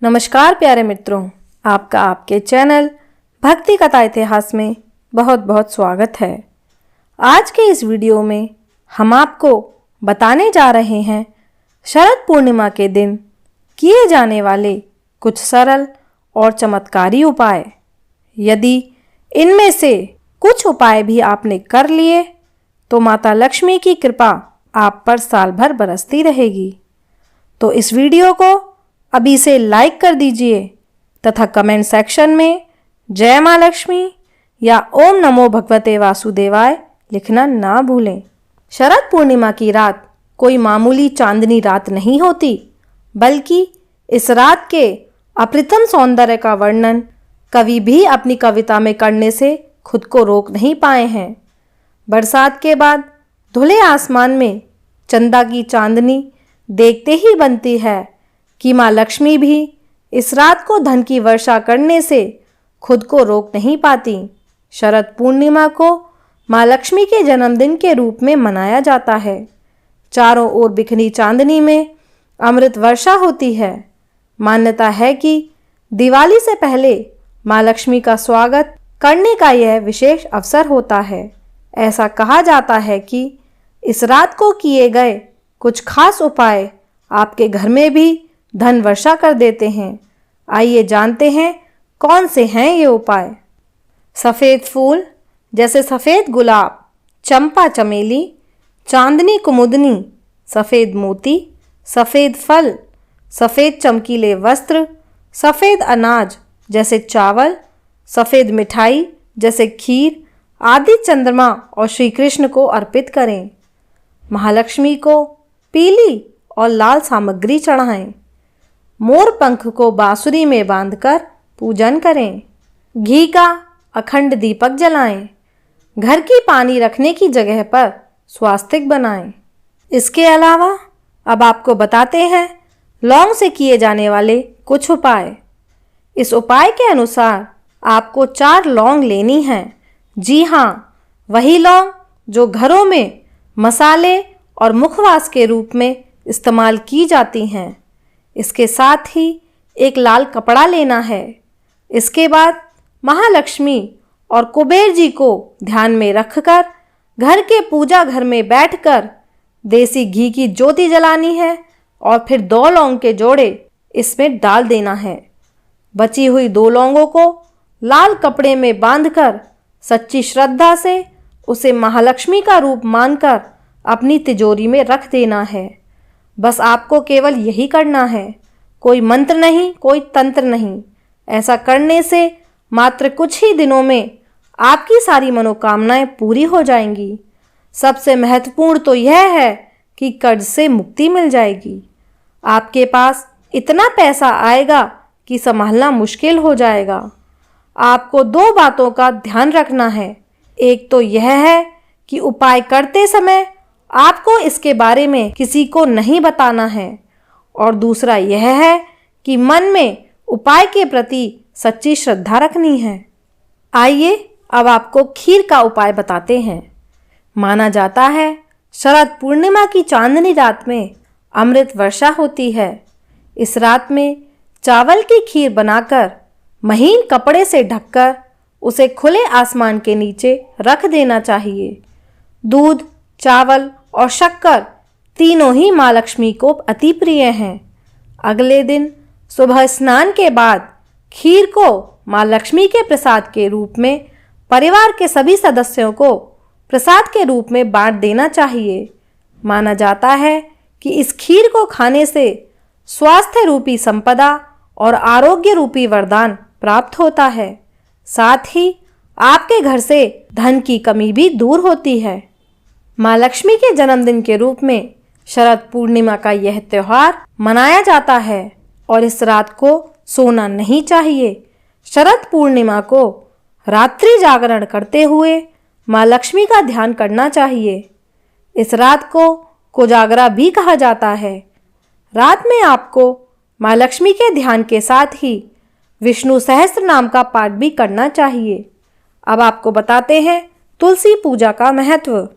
नमस्कार प्यारे मित्रों, आपका आपके चैनल भक्ति कथा इतिहास में बहुत बहुत स्वागत है। आज के इस वीडियो में हम आपको बताने जा रहे हैं शरद पूर्णिमा के दिन किए जाने वाले कुछ सरल और चमत्कारी उपाय। यदि इनमें से कुछ उपाय भी आपने कर लिए तो माता लक्ष्मी की कृपा आप पर साल भर बरसती रहेगी। तो इस वीडियो को अभी से लाइक कर दीजिए तथा कमेंट सेक्शन में जय मां लक्ष्मी या ओम नमो भगवते वासुदेवाय लिखना ना भूलें। शरद पूर्णिमा की रात कोई मामूली चांदनी रात नहीं होती, बल्कि इस रात के अप्रतिम सौंदर्य का वर्णन कवि भी अपनी कविता में करने से खुद को रोक नहीं पाए हैं। बरसात के बाद धुले आसमान में चंदा की चांदनी देखते ही बनती है कि माँ लक्ष्मी भी इस रात को धन की वर्षा करने से खुद को रोक नहीं पाती। शरद पूर्णिमा को माँ लक्ष्मी के जन्मदिन के रूप में मनाया जाता है। चारों ओर बिखरी चांदनी में अमृत वर्षा होती है। मान्यता है कि दिवाली से पहले माँ लक्ष्मी का स्वागत करने का यह विशेष अवसर होता है। ऐसा कहा जाता है कि इस रात को किए गए कुछ खास उपाय आपके घर में भी धन वर्षा कर देते हैं। आइए जानते हैं कौन से हैं ये उपाय। सफ़ेद फूल जैसे सफ़ेद गुलाब, चंपा चमेली, चांदनी कुमुदनी, सफ़ेद मोती, सफ़ेद फल, सफ़ेद चमकीले वस्त्र, सफ़ेद अनाज जैसे चावल, सफ़ेद मिठाई जैसे खीर आदि चंद्रमा और श्री कृष्ण को अर्पित करें। महालक्ष्मी को पीली और लाल सामग्री चढ़ाएं। मोर पंख को बांसुरी में बांधकर पूजन करें। घी का अखंड दीपक जलाएं। घर की पानी रखने की जगह पर स्वास्तिक बनाएं। इसके अलावा अब आपको बताते हैं लौंग से किए जाने वाले कुछ उपाय। इस उपाय के अनुसार आपको 4 लौंग लेनी है। जी हाँ, वही लौंग जो घरों में मसाले और मुखवास के रूप में इस्तेमाल की जाती हैं। इसके साथ ही एक लाल कपड़ा लेना है। इसके बाद महालक्ष्मी और कुबेर जी को ध्यान में रखकर घर के पूजा घर में बैठकर देसी घी की ज्योति जलानी है और फिर 2 लौंग के जोड़े इसमें डाल देना है। बची हुई 2 लौंगों को लाल कपड़े में बांधकर सच्ची श्रद्धा से उसे महालक्ष्मी का रूप मानकर अपनी तिजोरी में रख देना है। बस आपको केवल यही करना है, कोई मंत्र नहीं, कोई तंत्र नहीं। ऐसा करने से मात्र कुछ ही दिनों में आपकी सारी मनोकामनाएं पूरी हो जाएंगी। सबसे महत्वपूर्ण तो यह है कि कर्ज से मुक्ति मिल जाएगी। आपके पास इतना पैसा आएगा कि संभालना मुश्किल हो जाएगा। आपको 2 बातों का ध्यान रखना है। एक तो यह है कि उपाय करते समय आपको इसके बारे में किसी को नहीं बताना है, और दूसरा यह है कि मन में उपाय के प्रति सच्ची श्रद्धा रखनी है। आइए अब आपको खीर का उपाय बताते हैं। माना जाता है शरद पूर्णिमा की चांदनी रात में अमृत वर्षा होती है। इस रात में चावल की खीर बनाकर महीन कपड़े से ढककर उसे खुले आसमान के नीचे रख देना चाहिए। दूध, चावल और शक्कर तीनों ही माँ लक्ष्मी को अति प्रिय हैं। अगले दिन सुबह स्नान के बाद खीर को माँ लक्ष्मी के प्रसाद के रूप में परिवार के सभी सदस्यों को प्रसाद के रूप में बांट देना चाहिए। माना जाता है कि इस खीर को खाने से स्वास्थ्य रूपी संपदा और आरोग्य रूपी वरदान प्राप्त होता है। साथ ही आपके घर से धन की कमी भी दूर होती है। माँ लक्ष्मी के जन्मदिन के रूप में शरद पूर्णिमा का यह त्योहार मनाया जाता है और इस रात को सोना नहीं चाहिए। शरद पूर्णिमा को रात्रि जागरण करते हुए माँ लक्ष्मी का ध्यान करना चाहिए। इस रात को कोजागरा भी कहा जाता है। रात में आपको माँ लक्ष्मी के ध्यान के साथ ही विष्णु सहस्त्र नाम का पाठ भी करना चाहिए। अब आपको बताते हैं तुलसी पूजा का महत्व।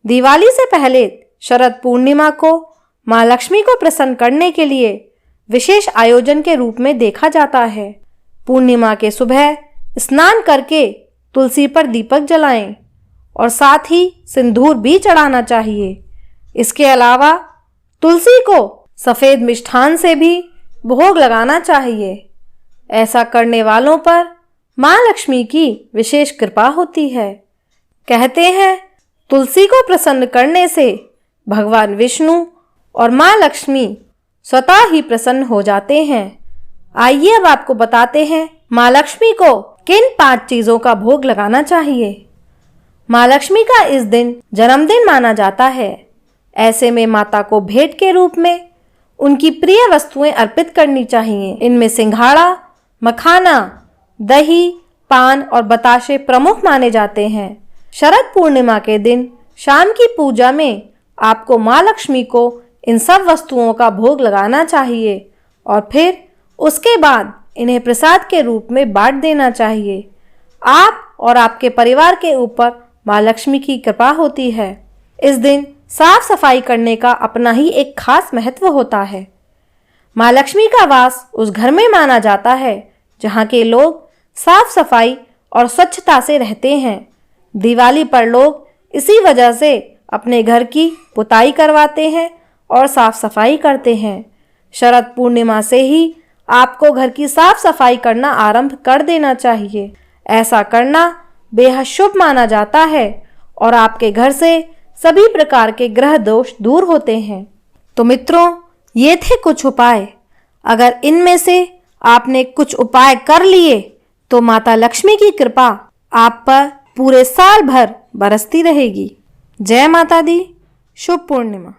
दिवाली से पहले शरद पूर्णिमा को माँ लक्ष्मी को प्रसन्न करने के लिए विशेष आयोजन के रूप में देखा जाता है। पूर्णिमा के सुबह स्नान करके तुलसी पर दीपक जलाएं और साथ ही सिंदूर भी चढ़ाना चाहिए। इसके अलावा तुलसी को सफ़ेद मिष्ठान से भी भोग लगाना चाहिए। ऐसा करने वालों पर माँ लक्ष्मी की विशेष कृपा होती है। कहते हैं तुलसी को प्रसन्न करने से भगवान विष्णु और माँ लक्ष्मी स्वतः ही प्रसन्न हो जाते हैं। आइए अब आपको बताते हैं माँ लक्ष्मी को किन 5 चीज़ों का भोग लगाना चाहिए। माँ लक्ष्मी का इस दिन जन्मदिन माना जाता है। ऐसे में माता को भेंट के रूप में उनकी प्रिय वस्तुएं अर्पित करनी चाहिए। इनमें सिंघाड़ा, मखाना, दही, पान और बताशे प्रमुख माने जाते हैं। शरद पूर्णिमा के दिन शाम की पूजा में आपको माँ लक्ष्मी को इन सब वस्तुओं का भोग लगाना चाहिए और फिर उसके बाद इन्हें प्रसाद के रूप में बांट देना चाहिए। आप और आपके परिवार के ऊपर माँ लक्ष्मी की कृपा होती है। इस दिन साफ सफाई करने का अपना ही एक खास महत्व होता है। माँ लक्ष्मी का वास उस घर में माना जाता है जहाँ के लोग साफ सफाई और स्वच्छता से रहते हैं। दिवाली पर लोग इसी वजह से अपने घर की पुताई करवाते हैं और साफ सफाई करते हैं। शरद पूर्णिमा से ही आपको घर की साफ सफाई करना आरंभ कर देना चाहिए। ऐसा करना बेहद शुभ माना जाता है और आपके घर से सभी प्रकार के ग्रह दोष दूर होते हैं। तो मित्रों, ये थे कुछ उपाय। अगर इनमें से आपने कुछ उपाय कर लिए तो माता लक्ष्मी की कृपा आप पर पूरे साल भर बरसती रहेगी। जय माता दी। शुभ पूर्णिमा।